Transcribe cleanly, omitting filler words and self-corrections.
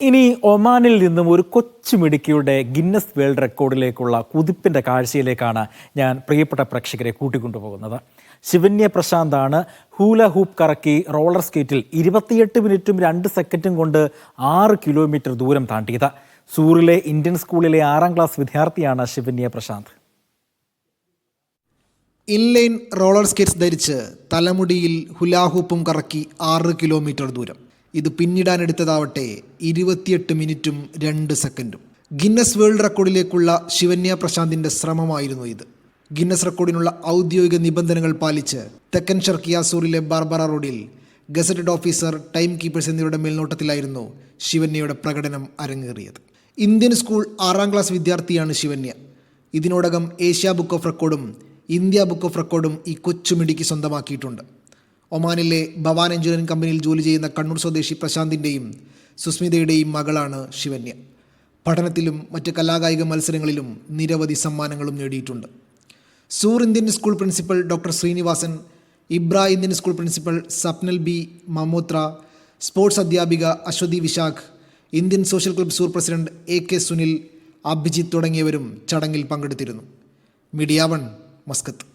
ഇനി ഒമാനിൽ നിന്നും ഒരു കൊച്ചുമിടുക്കിയുടെ ഗിന്നസ് വേൾഡ് റെക്കോർഡിലേക്കുള്ള കുതിപ്പിൻ്റെ കാഴ്ചയിലേക്കാണ് ഞാൻ പ്രിയപ്പെട്ട പ്രേക്ഷകരെ കൂട്ടിക്കൊണ്ടുപോകുന്നത്. ശിവന്യ പ്രശാന്താണ് ഹൂല ഹൂപ്പ് കറക്കി റോളർ സ്കേറ്റിൽ 28 മിനിറ്റും 2 സെക്കൻഡും കൊണ്ട് 6 കിലോമീറ്റർ ദൂരം താണ്ടിയത്. സൂറിലെ ഇന്ത്യൻ സ്കൂളിലെ 6ാം ക്ലാസ് വിദ്യാർത്ഥിയാണ് Shivanya Prashant. Inline roller skates ധരിച്ച് തലമുടിയിൽ ഹുലാഹൂപ്പും കറക്കി 6 കിലോമീറ്റർ ദൂരം. ഇത് പിന്നിടാനെടുത്തതാവട്ടെ 28 മിനിറ്റും 2 സെക്കൻഡും. ഗിന്നസ് വേൾഡ് റെക്കോർഡിലേക്കുള്ള ശിവന്യ പ്രശാന്തിൻ്റെ ശ്രമമായിരുന്നു ഇത്. ഗിന്നസ് റെക്കോർഡിനുള്ള ഔദ്യോഗിക നിബന്ധനകൾ പാലിച്ച് തെക്കൻ ഷർക്കിയ സൂറിലെ ബാർബറ റോഡിൽ ഗസറ്റഡ് ഓഫീസർ, ടൈം കീപ്പേഴ്സ് എന്നിവരുടെ മേൽനോട്ടത്തിലായിരുന്നു ശിവന്യയുടെ പ്രകടനം അരങ്ങേറിയത്. ഇന്ത്യൻ സ്കൂൾ 6ാം ക്ലാസ് വിദ്യാർത്ഥിയാണ് ശിവന്യ. ഇതിനോടകം ഏഷ്യ ബുക്ക് ഓഫ് റെക്കോർഡും ഇന്ത്യ ബുക്ക് ഓഫ് റെക്കോർഡും ഈ കൊച്ചുമിടിക്ക് സ്വന്തമാക്കിയിട്ടുണ്ട്. ഒമാനിലെ ഭവാൻ എഞ്ചിനീയറിംഗ് കമ്പനിയിൽ ജോലി ചെയ്യുന്ന കണ്ണൂർ സ്വദേശി പ്രശാന്തിൻ്റെയും സുസ്മിതയുടെയും മകളാണ് ശിവന്യ. പഠനത്തിലും മറ്റ് കലാകായിക മത്സരങ്ങളിലും നിരവധി സമ്മാനങ്ങളും നേടിയിട്ടുണ്ട്. Sur Indian school principal doctor Srinivasan, Ibra Indian school principal സപ്നൽ ബി മമോത്ര, സ്പോർട്സ് അധ്യാപിക Aswathy Vishakh, Indian social club Sur president AK Sunil, Abhijith തുടങ്ങിയവരും ചടങ്ങിൽ പങ്കെടുത്തിരുന്നു. Media 1, Muscat.